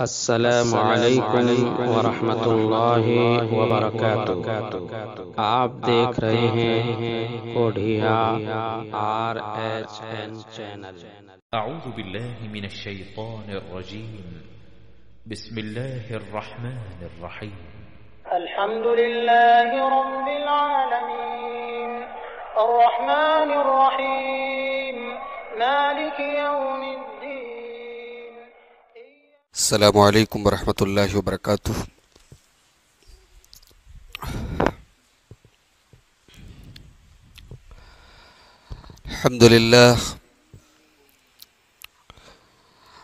السلام علیکم ورحمۃ اللہ وبرکاتہ۔ آپ دیکھ رہے ہیں کوڈھیا RHN چینل۔ اعوذ باللہ من الشیطان الرجیم، بسم اللہ الرحمن الرحیم۔ الحمد للہ رب العالمین الرحمن الرحیم مالک یوم الدین۔ السلام علیکم ورحمۃ اللہ وبرکاتہ۔ الحمد للہ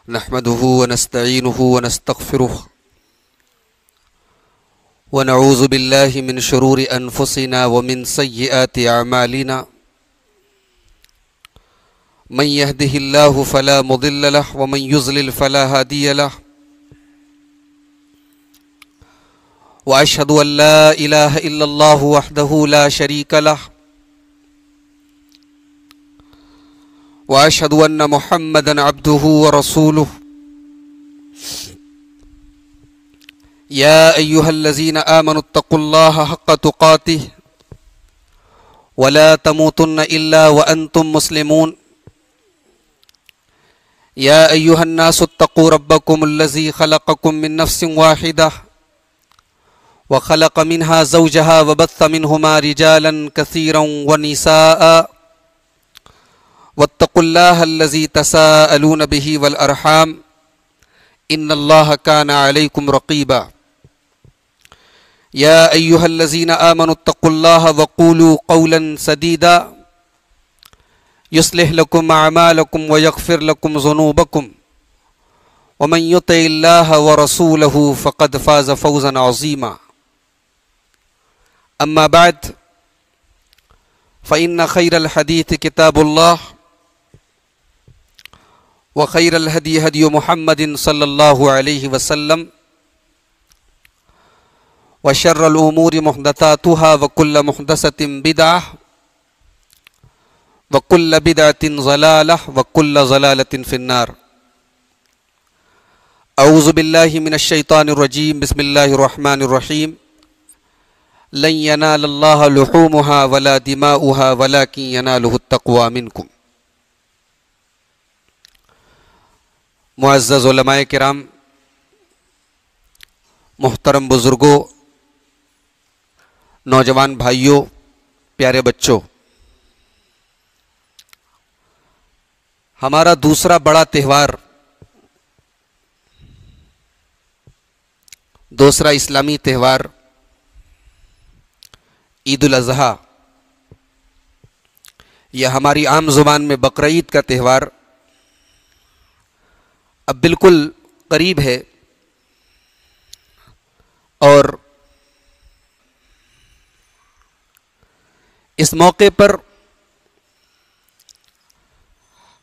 نحمده ونستعینه ونستغفره ونعوذ باللہ من شرور انفسنا ومن سیئات اعمالنا، من يهده الله فلا مضل له ومن يضلل فلا هادي له، واشهد ان لا اله الا الله وحده لا شريك له، واشهد ان محمدا عبده ورسوله۔ يا ايها الذين امنوا اتقوا الله حق تقاته ولا تموتن الا وانتم مسلمون۔ يا ايها الناس اتقوا ربكم الذي خلقكم من نفس واحدة وخلق منها زوجها وبث منهما رجالا كثيرا ونساء، واتقوا الله الذي تساءلون به والأرحام إن الله كان عليكم رقيبا۔ يا أيها الذين آمنوا اتقوا الله وقولوا قولا سديدا يصلح لكم أعمالكم ويغفر لكم ذنوبكم، ومن يطع الله ورسوله فقد فاز فوزا عظيما۔ أما بعد فإن خير الحديث كتاب الله، وخير الهدي هدي محمد صلى الله عليه وسلم، وشر الأمور محدثاتها وكل محدثة بدعة وكل بدعة ضلالة وكل ضلالة في النار۔ أعوذ بالله من الشيطان الرجيم، بسم الله الرحمن الرحيم۔ لن ينال الله لحومها ولا دماؤها ولكن يناله التقوى منكم۔ معزز علماء کرام، محترم بزرگوں، نوجوان بھائیوں، پیارے بچوں، ہمارا دوسرا بڑا تہوار، دوسرا اسلامی تہوار عید الاضحیٰ، یا ہماری عام زبان میں بقرعید کا تہوار اب بالکل قریب ہے، اور اس موقع پر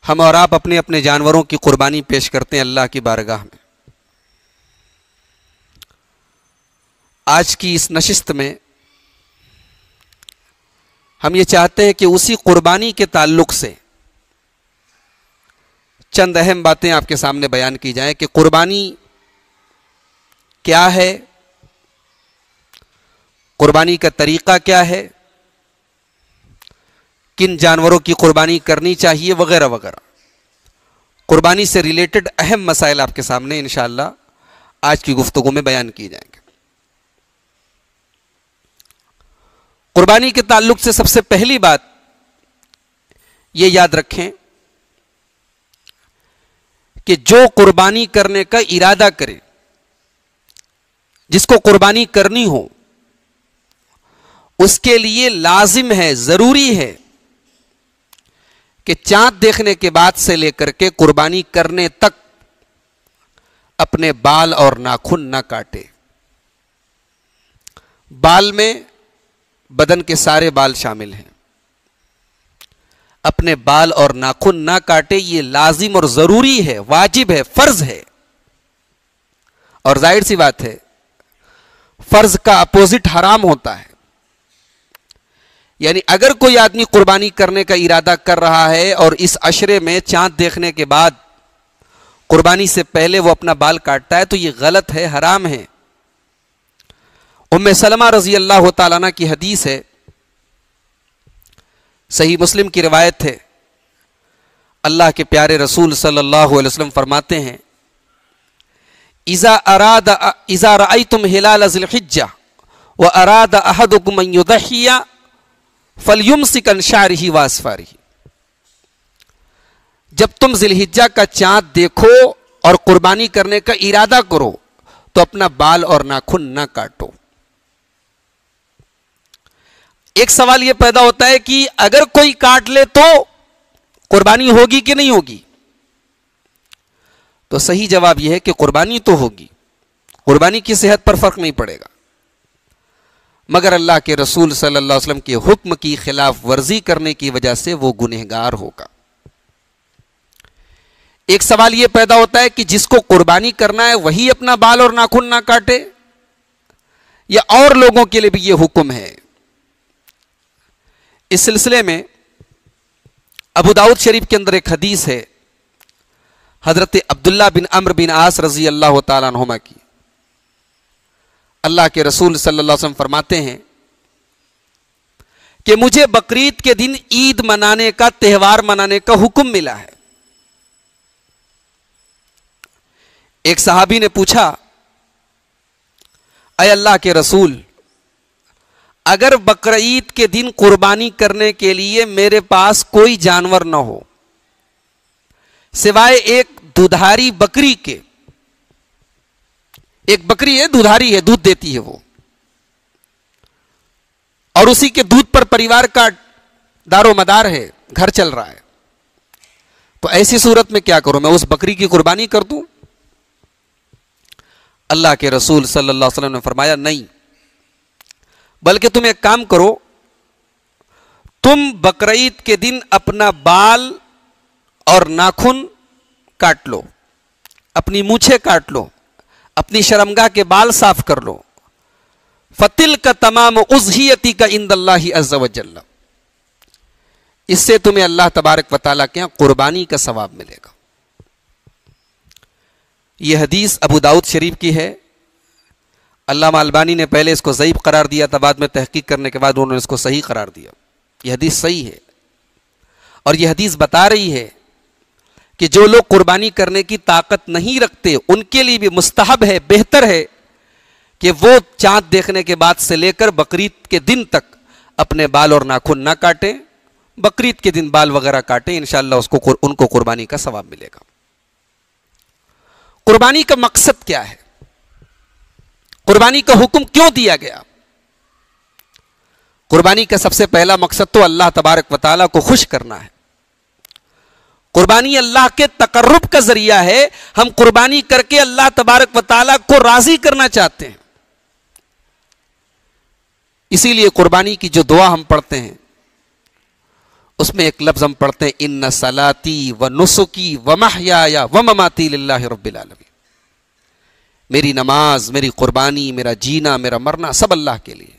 ہم اور آپ اپنے اپنے جانوروں کی قربانی پیش کرتے ہیں اللہ کی بارگاہ میں۔ آج کی اس نشست میں ہم یہ چاہتے ہیں کہ اسی قربانی کے تعلق سے چند اہم باتیں آپ کے سامنے بیان کی جائیں کہ قربانی کیا ہے، قربانی کا طریقہ کیا ہے، کن جانوروں کی قربانی کرنی چاہیے، وغیرہ وغیرہ۔ قربانی سے ریلیٹڈ اہم مسائل آپ کے سامنے انشاءاللہ آج کی گفتگو میں بیان کی جائیں گے۔ قربانی کے تعلق سے سب سے پہلی بات یہ یاد رکھیں کہ جو قربانی کرنے کا ارادہ کرے، جس کو قربانی کرنی ہو، اس کے لیے لازم ہے، ضروری ہے کہ چاند دیکھنے کے بعد سے لے کر کے قربانی کرنے تک اپنے بال اور ناخن نہ کاٹے۔ بال میں بدن کے سارے بال شامل ہیں، اپنے بال اور ناخن نہ کاٹے، یہ لازم اور ضروری ہے، واجب ہے، فرض ہے۔ اور ظاہر سی بات ہے، فرض کا اپوزٹ حرام ہوتا ہے۔ یعنی اگر کوئی آدمی قربانی کرنے کا ارادہ کر رہا ہے اور اس عشرے میں چاند دیکھنے کے بعد قربانی سے پہلے وہ اپنا بال کاٹتا ہے تو یہ غلط ہے، حرام ہے۔ ام سلمہ رضی اللہ تعالیٰ عنہ کی حدیث ہے، صحیح مسلم کی روایت ہے، اللہ کے پیارے رسول صلی اللہ علیہ وسلم فرماتے ہیں اذا رأيتم ہلال ذی الحجہ واراد احدکم ان یضحی فلیمسک عن شعرہ واظفارہ، جب تم ذی الحجہ کا چاند دیکھو اور قربانی کرنے کا ارادہ کرو تو اپنا بال اور ناخن نہ کاٹو۔ ایک سوال یہ پیدا ہوتا ہے کہ اگر کوئی کاٹ لے تو قربانی ہوگی کہ نہیں ہوگی؟ تو صحیح جواب یہ ہے کہ قربانی تو ہوگی، قربانی کی صحت پر فرق نہیں پڑے گا، مگر اللہ کے رسول صلی اللہ علیہ وسلم کے حکم کی خلاف ورزی کرنے کی وجہ سے وہ گنہگار ہوگا۔ ایک سوال یہ پیدا ہوتا ہے کہ جس کو قربانی کرنا ہے وہی اپنا بال اور ناخن نہ کاٹے، یا اور لوگوں کے لیے بھی یہ حکم ہے؟ اس سلسلے میں ابو داؤد شریف کے اندر ایک حدیث ہے حضرت عبداللہ بن عمرو بن عاص رضی اللہ تعالیٰ عنہما کی۔ اللہ کے رسول صلی اللہ علیہ وسلم فرماتے ہیں کہ مجھے بقرعید کے دن عید منانے کا، تہوار منانے کا حکم ملا ہے۔ ایک صحابی نے پوچھا، اے اللہ کے رسول، اگر بقرعید کے دن قربانی کرنے کے لیے میرے پاس کوئی جانور نہ ہو سوائے ایک دودھاری بکری کے، ایک بکری ہے، دودھاری ہے، دودھ دیتی ہے وہ، اور اسی کے دودھ پر پریوار کا دار و مدار ہے، گھر چل رہا ہے، تو ایسی صورت میں کیا کروں؟ میں اس بکری کی قربانی کر دوں؟ اللہ کے رسول صلی اللہ علیہ وسلم نے فرمایا نہیں، بلکہ تم ایک کام کرو، تم بقرعید کے دن اپنا بال اور ناخن کاٹ لو، اپنی مونچھیں کاٹ لو، اپنی شرمگاہ کے بال صاف کر لو، فَتِلْكَ تَمَامُ أُضْحِيَتِكَ عِنْدَ اللَّهِ عَزَّ وَجَلَّ، اس سے تمہیں اللہ تبارک و تعالیٰ کے ہاں قربانی کا ثواب ملے گا۔ یہ حدیث ابو داؤد شریف کی ہے۔ علامہ البانی نے پہلے اس کو ضعیف قرار دیا تھا، بعد میں تحقیق کرنے کے بعد انہوں نے اس کو صحیح قرار دیا۔ یہ حدیث صحیح ہے، اور یہ حدیث بتا رہی ہے کہ جو لوگ قربانی کرنے کی طاقت نہیں رکھتے ان کے لیے بھی مستحب ہے، بہتر ہے کہ وہ چاند دیکھنے کے بعد سے لے کر بقرعید کے دن تک اپنے بال اور ناخن نہ کاٹیں، بقرعید کے دن بال وغیرہ کاٹیں، انشاءاللہ ان کو قربانی کا ثواب ملے گا۔ قربانی کا مقصد کیا ہے؟ قربانی کا حکم کیوں دیا گیا؟ قربانی کا سب سے پہلا مقصد تو اللہ تبارک و تعالیٰ کو خوش کرنا ہے۔ قربانی اللہ کے تقرب کا ذریعہ ہے، ہم قربانی کر کے اللہ تبارک و تعالیٰ کو راضی کرنا چاہتے ہیں۔ اسی لیے قربانی کی جو دعا ہم پڑھتے ہیں اس میں ایک لفظ ہم پڑھتے ہیں، ان صلاتی و نسکی و محیایا و مماتی للہ رب العالمین، میری نماز، میری قربانی، میرا جینا، میرا مرنا سب اللہ کے لیے۔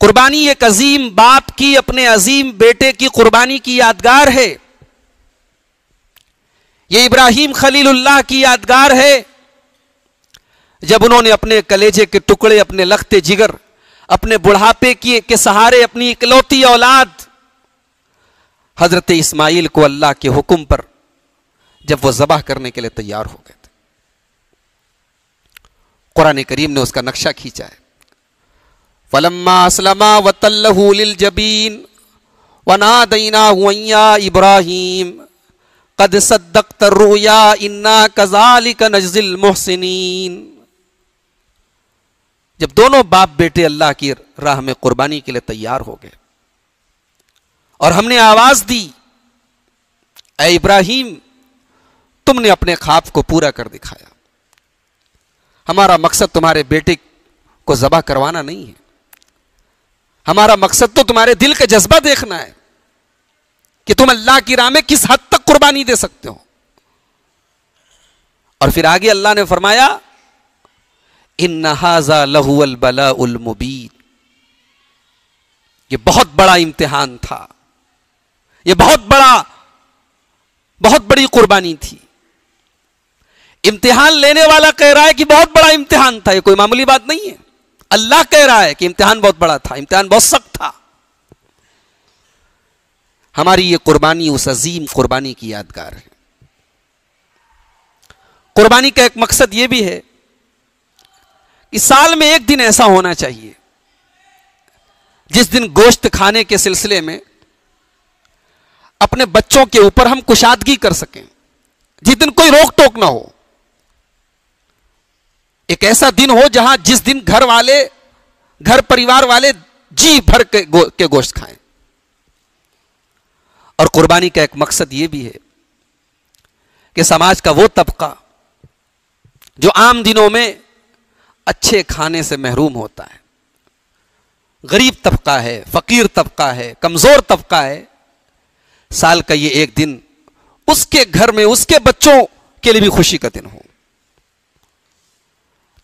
قربانی ایک عظیم باپ کی اپنے عظیم بیٹے کی قربانی کی یادگار ہے، یہ ابراہیم خلیل اللہ کی یادگار ہے، جب انہوں نے اپنے کلیجے کے ٹکڑے، اپنے لخت جگر، اپنے بڑھاپے کے سہارے اپنی اکلوتی اولاد حضرت اسماعیل کو اللہ کے حکم پر جب وہ ذبح کرنے کے لیے تیار ہو گئے تھے، قرآن کریم نے اس کا نقشہ کھینچا ہے۔ فَلَمَّا أَسْلَمَا وَتَلَّهُ لِلْجَبِينِ وَنَادَيْنَاهُ أَن يَا إِبْرَاهِيمُ قَدْ صَدَّقْتَ الرُّؤْيَا إِنَّا كَذَلِكَ نَجْزِي الْمُحْسِنِينَ، جب دونوں باپ بیٹے اللہ کی راہ میں قربانی کے لیے تیار ہو گئے اور ہم نے آواز دی، اے ابراہیم تم نے اپنے خواب کو پورا کر دکھایا، ہمارا مقصد تمہارے بیٹے کو ذبح کروانا نہیں ہے، ہمارا مقصد تو تمہارے دل کا جذبہ دیکھنا ہے کہ تم اللہ کی راہ میں کس حد تک قربانی دے سکتے ہو۔ اور پھر آگے اللہ نے فرمایا، ان ھذا لہو البلاء المبین، یہ بہت بڑا امتحان تھا، یہ بہت بڑا بہت بڑی قربانی تھی. امتحان لینے والا کہہ رہا ہے کہ بہت بڑا امتحان تھا, یہ کوئی معمولی بات نہیں ہے. اللہ کہہ رہا ہے کہ امتحان بہت بڑا تھا, امتحان بہت سخت تھا. ہماری یہ قربانی اس عظیم قربانی کی یادگار ہے. قربانی کا ایک مقصد یہ بھی ہے کہ سال میں ایک دن ایسا ہونا چاہیے جس دن گوشت کھانے کے سلسلے میں اپنے بچوں کے اوپر ہم کشادگی کر سکیں, جس دن کوئی روک ٹوک نہ ہو. ایک ایسا دن ہو جہاں جس دن گھر پریوار والے جی بھر کے گوشت کھائیں. اور قربانی کا ایک مقصد یہ بھی ہے کہ سماج کا وہ طبقہ جو عام دنوں میں اچھے کھانے سے محروم ہوتا ہے, غریب طبقہ ہے, فقیر طبقہ ہے, کمزور طبقہ ہے, سال کا یہ ایک دن اس کے گھر میں اس کے بچوں کے لیے بھی خوشی کا دن ہو.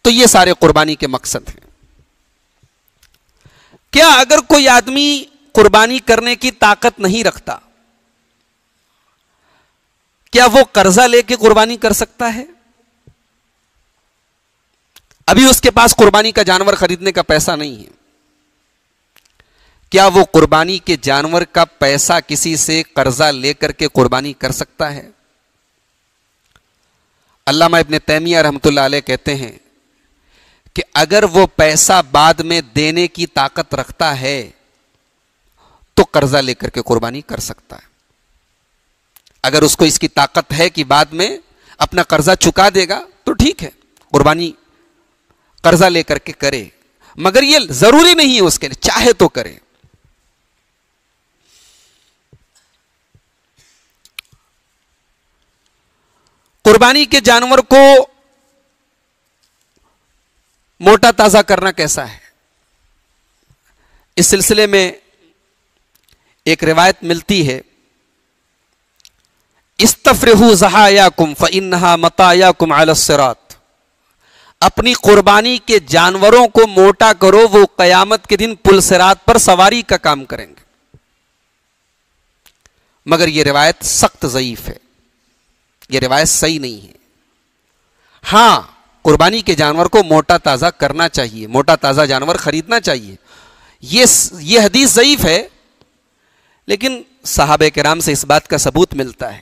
تو یہ سارے قربانی کے مقصد ہیں. کیا اگر کوئی آدمی قربانی کرنے کی طاقت نہیں رکھتا, کیا وہ قرضہ لے کے قربانی کر سکتا ہے؟ ابھی اس کے پاس قربانی کا جانور خریدنے کا پیسہ نہیں ہے, کیا وہ قربانی کے جانور کا پیسہ کسی سے قرضہ لے کر کے قربانی کر سکتا ہے؟ علامہ ابن تیمیہ رحمۃ اللہ علیہ کہتے ہیں کہ اگر وہ پیسہ بعد میں دینے کی طاقت رکھتا ہے تو قرضہ لے کر کے قربانی کر سکتا ہے. اگر اس کو اس کی طاقت ہے کہ بعد میں اپنا قرضہ چکا دے گا تو ٹھیک ہے, قربانی قرضہ لے کر کے کرے, مگر یہ ضروری نہیں ہے اس کے لیے, چاہے تو کرے. قربانی کے جانور کو موٹا تازہ کرنا کیسا ہے؟ اس سلسلے میں ایک روایت ملتی ہے, استفرحوا ضحایاکم فانھا مطایاکم علی الصراط. اپنی قربانی کے جانوروں کو موٹا کرو, وہ قیامت کے دن پل صراط پر سواری کا کام کریں گے. مگر یہ روایت سخت ضعیف ہے, یہ روایت صحیح نہیں ہے. ہاں, قربانی کے جانور کو موٹا تازہ کرنا چاہیے, موٹا تازہ جانور خریدنا چاہیے, یہ حدیث ضعیف ہے, لیکن صحابہ کرام سے اس بات کا ثبوت ملتا ہے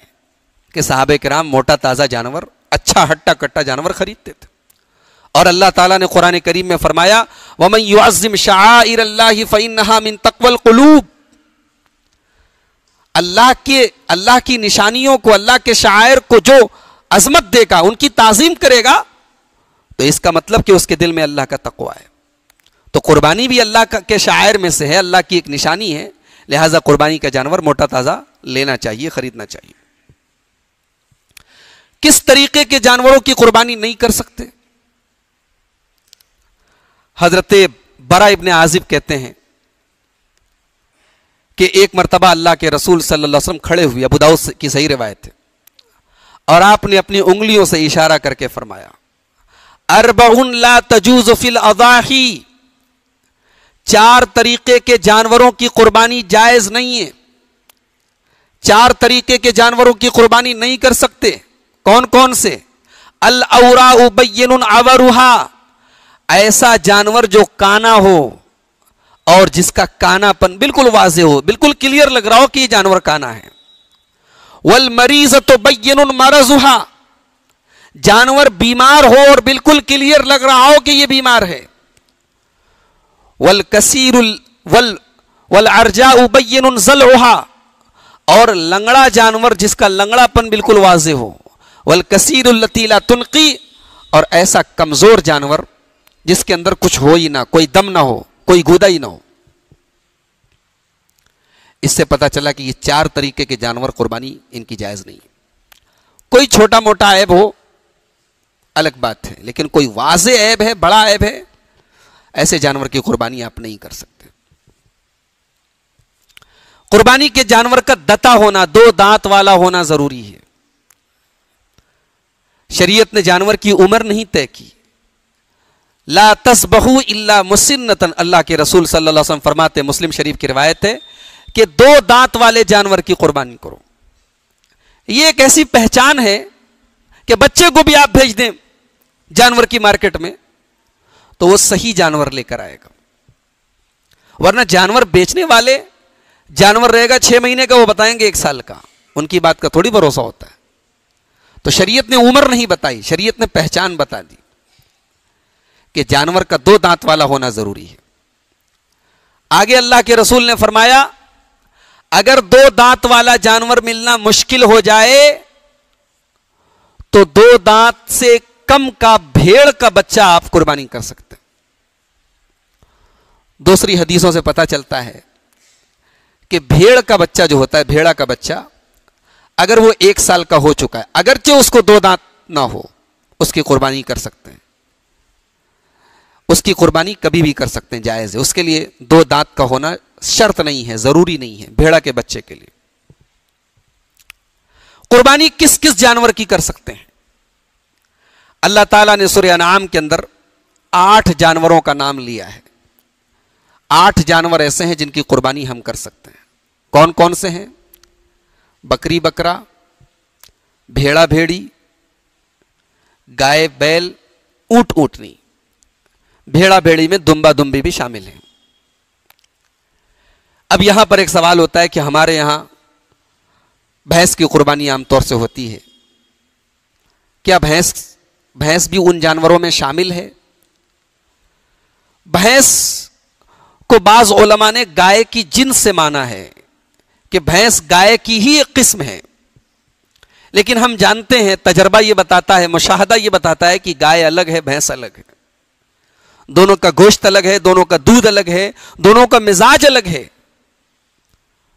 کہ صحابہ کرام موٹا تازہ جانور, اچھا ہٹا کٹا جانور خریدتے تھے. اور اللہ تعالیٰ نے قرآن کریم میں فرمایا وَمَن يُعَظِّمْ شَعَائِرَ اللَّهِ فَإِنَّهَا مِن تَقْوَى الْقُلُوبِ. اللہ کی نشانیوں کو, اللہ کے شعائر کو جو عظمت دے گا, ان کی تعظیم کرے گا, تو اس کا مطلب کہ اس کے دل میں اللہ کا تقوی ہے. تو قربانی بھی اللہ کے شعائر میں سے ہے, اللہ کی ایک نشانی ہے, لہذا قربانی کا جانور موٹا تازہ لینا چاہیے, خریدنا چاہیے. کس طریقے کے جانوروں کی قربانی نہیں کر سکتے؟ حضرت برا ابن عازب کہتے ہیں کہ ایک مرتبہ اللہ کے رسول صلی اللہ علیہ وسلم کھڑے ہوئے, ابو داؤد کی صحیح روایت ہے, اور آپ نے اپنی انگلیوں سے اشارہ کر کے فرمایا اربع لا تجوز فی الاضاحی. 4 طریقے کے جانوروں کی قربانی جائز نہیں ہے, 4 طریقے کے جانوروں کی قربانی نہیں کر سکتے. کون کون سے؟ الاوراء بین عورها, ایسا جانور جو کانا ہو اور جس کا کانا پن بالکل واضح ہو, بالکل کلیئر لگ رہا ہو کہ یہ جانور کانا ہے. والمریضۃ بین مرضها, جانور بیمار ہو اور بالکل کلیئر لگ رہا ہو کہ یہ بیمار ہے. والکثیر والعرجاء بین ضلعها, اور لنگڑا جانور جس کا لنگڑا پن بالکل واضح ہو. والکثیر التی لا تنقی, اور ایسا کمزور جانور جس کے اندر کچھ ہو ہی نہ, کوئی دم نہ ہو, کوئی گودا ہی نہ ہو. اس سے پتا چلا کہ یہ 4 طریقے کے جانور قربانی ان کی جائز نہیں ہے. کوئی چھوٹا موٹا عیب ہو الگ بات ہے, لیکن کوئی واضح عیب ہے, بڑا عیب ہے, ایسے جانور کی قربانی آپ نہیں کر سکتے. قربانی کے جانور کا دتا ہونا, 2 دانت والا ہونا ضروری ہے. شریعت نے جانور کی عمر نہیں طے کی. لا تذبحوا الا مسنۃ, اللہ کے رسول صلی اللہ علیہ وسلم فرماتے, مسلم شریف کی روایت ہے کہ 2 دانت والے جانور کی قربانی کرو. یہ ایک ایسی پہچان ہے کہ بچے کو بھی آپ بھیج دیں جانور کی مارکیٹ میں تو وہ صحیح جانور لے کر آئے گا. ورنہ جانور بیچنے والے جانور رہے گا 6 مہینے کا وہ بتائیں گے 1 سال کا, ان کی بات کا تھوڑی بھروسہ ہوتا ہے. تو شریعت نے عمر نہیں بتائی, شریعت نے پہچان بتا دی کہ جانور کا 2 دانت والا ہونا ضروری ہے. آگے اللہ کے رسول نے فرمایا اگر 2 دانت والا جانور ملنا مشکل ہو جائے تو 2 دانت سے کم کا بھیڑ کا بچہ آپ قربانی کر سکتے ہیں. دوسری حدیثوں سے پتہ چلتا ہے کہ بھیڑ کا بچہ جو ہوتا ہے, بھیڑا کا بچہ اگر وہ 1 سال کا ہو چکا ہے, اگرچہ اس کو 2 دانت نہ ہو, اس کی قربانی کر سکتے ہیں. اس کی قربانی کبھی بھی کر سکتے ہیں, جائز ہے. اس کے لیے 2 دانت کا ہونا شرط نہیں ہے, ضروری نہیں ہے بھیڑا کے بچے کے لیے. قربانی کس کس جانور کی کر سکتے ہیں؟ اللہ تعالیٰ نے سورہ انعام کے اندر 8 جانوروں کا نام لیا ہے. 8 جانور ایسے ہیں جن کی قربانی ہم کر سکتے ہیں. کون کون سے ہیں؟ بکری بکرا, بھیڑا بھیڑی, گائے بیل, اونٹ اونٹنی. بھیڑا بھیڑی میں دمبا دمبی بھی شامل ہیں. اب یہاں پر ایک سوال ہوتا ہے کہ ہمارے یہاں بھینس کی قربانی عام طور سے ہوتی ہے, کیا بھینس بھی ان جانوروں میں شامل ہے؟ بھینس کو بعض علماء نے گائے کی جنس سے مانا ہے کہ بھینس گائے کی ہی ایک قسم ہے, لیکن ہم جانتے ہیں, تجربہ یہ بتاتا ہے, مشاہدہ یہ بتاتا ہے کہ گائے الگ ہے, بھینس الگ ہے. دونوں کا گوشت الگ ہے, دونوں کا دودھ الگ ہے, دونوں کا مزاج الگ ہے,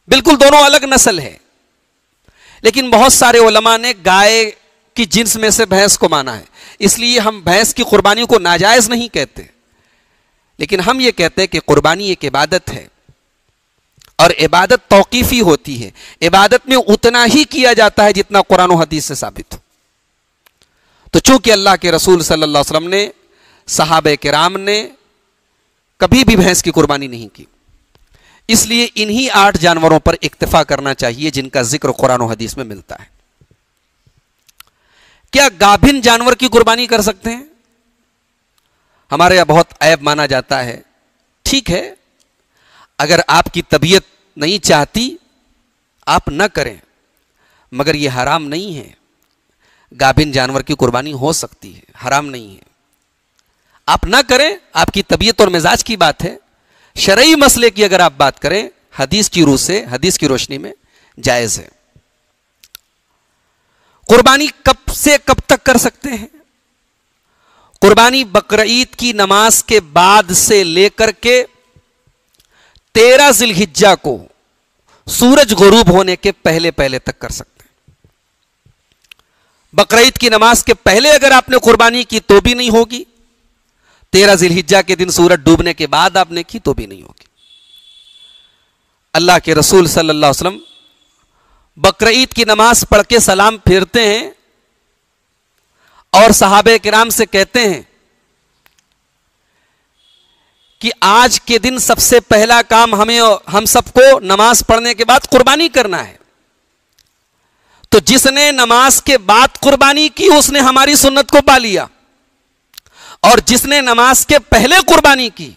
بالکل دونوں الگ نسل ہے. لیکن بہت سارے علماء نے گائے کی جنس میں سے بھینس کو مانا ہے. اس لیے ہم بھینس کی قربانی کو ناجائز نہیں کہتے, لیکن ہم یہ کہتے ہیں کہ قربانی ایک عبادت ہے, اور عبادت توقیفی ہوتی ہے. عبادت میں اتنا ہی کیا جاتا ہے جتنا قرآن و حدیث سے ثابت ہو. تو چونکہ اللہ کے رسول صلی اللہ علیہ وسلم نے, صحابہ کرام نے کبھی بھی بھینس کی قربانی نہیں کی, اس لیے انہی 8 جانوروں پر اکتفا کرنا چاہیے جن کا ذکر قرآن و حدیث میں ملتا ہے. کیا گابھن جانور کی قربانی کر سکتے ہیں؟ ہمارے یہاں بہت عیب مانا جاتا ہے. ٹھیک ہے, اگر آپ کی طبیعت نہیں چاہتی آپ نہ کریں, مگر یہ حرام نہیں ہے. گابھن جانور کی قربانی ہو سکتی ہے, حرام نہیں ہے. آپ نہ کریں, آپ کی طبیعت اور مزاج کی بات ہے. شرعی مسئلے کی اگر آپ بات کریں, حدیث کی روح سے, حدیث کی روشنی میں جائز ہے. قربانی کب سے کب تک کر سکتے ہیں؟ قربانی بقرعید کی نماز کے بعد سے لے کر کے 13 ذی الحجہ کو سورج غروب ہونے کے پہلے پہلے تک کر سکتے ہیں. بقرعید کی نماز کے پہلے اگر آپ نے قربانی کی تو بھی نہیں ہوگی, 13 ذی الحجہ کے دن سورج ڈوبنے کے بعد آپ نے کی تو بھی نہیں ہوگی. اللہ کے رسول صلی اللہ علیہ وسلم بقرعید کی نماز پڑھ کے سلام پھیرتے ہیں اور صحابہ کرام سے کہتے ہیں کہ آج کے دن سب سے پہلا کام ہم سب کو نماز پڑھنے کے بعد قربانی کرنا ہے. تو جس نے نماز کے بعد قربانی کی اس نے ہماری سنت کو پا لیا, اور جس نے نماز کے پہلے قربانی کی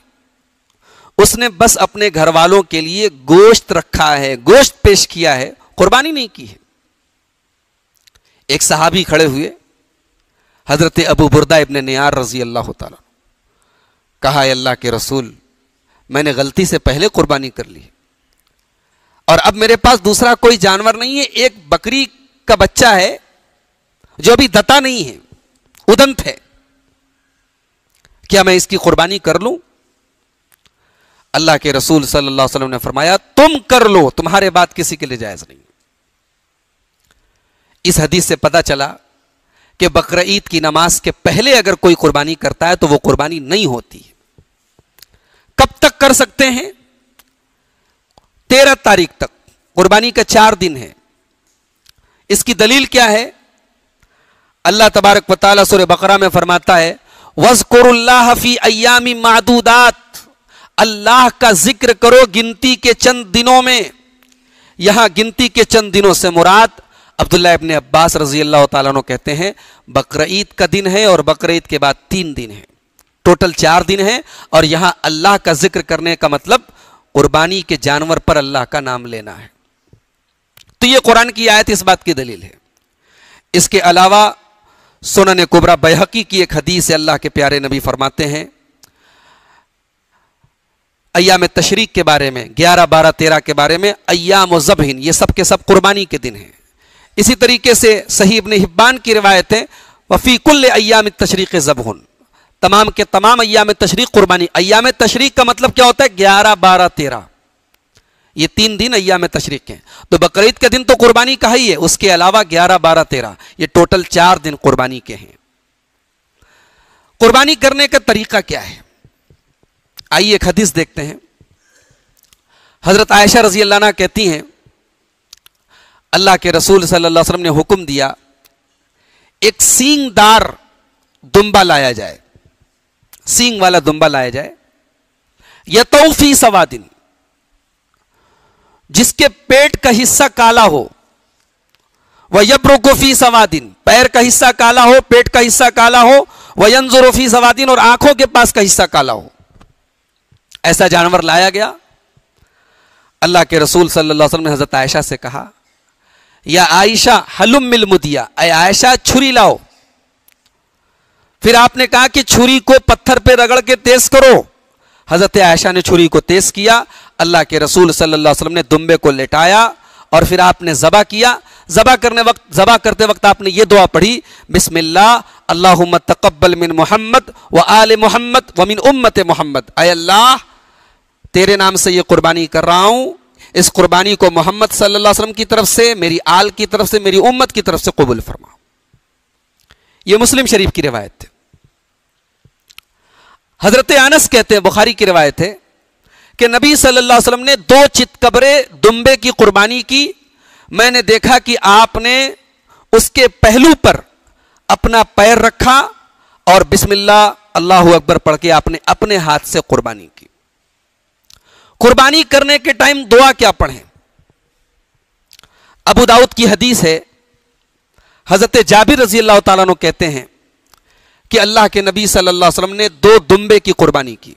اس نے بس اپنے گھر والوں کے لیے گوشت رکھا ہے, گوشت پیش کیا ہے, قربانی نہیں کی ہے. ایک صحابی کھڑے ہوئے, حضرت ابو بردہ ابن نیار رضی اللہ تعالی, کہا اے اللہ کے رسول, میں نے غلطی سے پہلے قربانی کر لی اور اب میرے پاس دوسرا کوئی جانور نہیں ہے, ایک بکری کا بچہ ہے جو ابھی دتا نہیں ہے, ادنت ہے, کیا میں اس کی قربانی کر لوں؟ اللہ کے رسول صلی اللہ علیہ وسلم نے فرمایا تم کر لو, تمہارے بات کسی کے لیے جائز نہیں. اس حدیث سے پتہ چلا کہ بقرعید کی نماز کے پہلے اگر کوئی قربانی کرتا ہے تو وہ قربانی نہیں ہوتی ہے. کب تک کر سکتے ہیں؟ 13 تاریخ تک. قربانی کا 4 دن ہے. اس کی دلیل کیا ہے؟ اللہ تبارک و تعالیٰ سورہ بقرہ میں فرماتا ہے وَاذْكُرُوا اللَّهَ فِي أَيَّامٍ مَعْدُودَاتٍ, اللہ کا ذکر کرو گنتی کے چند دنوں میں. یہاں گنتی کے چند دنوں سے مراد عبداللہ ابن عباس رضی اللہ تعالیٰ عنہ کہتے ہیں بقرعید کا دن ہے اور بقرعید کے بعد 3 دن ہیں، ٹوٹل 4 دن ہیں، اور یہاں اللہ کا ذکر کرنے کا مطلب قربانی کے جانور پر اللہ کا نام لینا ہے۔ تو یہ قرآن کی آیت اس بات کی دلیل ہے۔ اس کے علاوہ سنن کبریٰ بیہقی کی ایک حدیث ہے، اللہ کے پیارے نبی فرماتے ہیں ایام تشریق کے بارے میں، 11، 12، 13 کے بارے میں، ایام و ذبح، یہ سب کے سب قربانی کے دن ہیں۔ اسی طریقے سے صحیح ابن حبان کی روایت ہے وفی کل ایام التشریق ذبح، تمام کے تمام ایام تشریق قربانی۔ ایام تشریق کا مطلب کیا ہوتا ہے؟ 11، 12، 13، یہ 3 دن ایام تشریق ہیں۔ تو بقرعید کا دن تو قربانی کا ہی ہے، اس کے علاوہ 11، 12، 13، یہ ٹوٹل 4 دن قربانی کے ہیں۔ قربانی کرنے کا طریقہ کیا ہے؟ آئیے ایک حدیث دیکھتے ہیں۔ حضرت عائشہ رضی اللہ عنہ کہتی ہیں اللہ کے رسول صلی اللہ علیہ وسلم نے حکم دیا ایک سینگ دار دمبا لایا جائے، سینگ والا دمبا لایا جائے، یطؤ فی سوادن، جس کے پیٹ کا حصہ کالا ہو، وَيَبْرُقُ فِي سَوَادٍ، پیر کا حصہ کالا ہو، پیٹ کا حصہ کالا ہو، وَيَنْظُرُ فِي سَوَادٍ، اور آنکھوں کے پاس کا حصہ کالا ہو۔ ایسا جانور لایا گیا۔ اللہ کے رسول صلی اللہ علیہ وسلم نے حضرت عائشہ سے کہا یا عائشہ حلم المدیہ، اے عائشہ چھری لاؤ۔ پھر آپ نے کہا کہ چھری کو پتھر پہ رگڑ کے تیز کرو۔ حضرت عائشہ نے چھری کو تیز کیا، اللہ کے رسول صلی اللہ علیہ وسلم نے دمبے کو لٹایا اور پھر آپ نے ذبح کیا۔ ذبح کرتے وقت آپ نے یہ دعا پڑھی بسم اللہ اللہم تقبل من محمد و آل محمد و من امت محمد، اے اللہ تیرے نام سے یہ قربانی کر رہا ہوں، اس قربانی کو محمد صلی اللہ علیہ وسلم کی طرف سے، میری آل کی طرف سے، میری امت کی طرف سے قبول فرما۔ یہ مسلم شریف کی روایت ہے۔ حضرت انس کہتے ہیں، بخاری کی روایت ہے کہ نبی صلی اللہ علیہ وسلم نے 2 چتکبرے دمبے کی قربانی کی۔ میں نے دیکھا کہ آپ نے اس کے پہلو پر اپنا پیر رکھا اور بسم اللہ اللہ اکبر پڑھ کے آپ نے اپنے ہاتھ سے قربانی کی۔ قربانی کرنے کے ٹائم دعا کیا پڑھیں؟ ابو داؤد کی حدیث ہے، حضرت جابر رضی اللہ تعالیٰ عنہ کہتے ہیں کہ اللہ کے نبی صلی اللہ علیہ وسلم نے 2 دمبے کی قربانی کی۔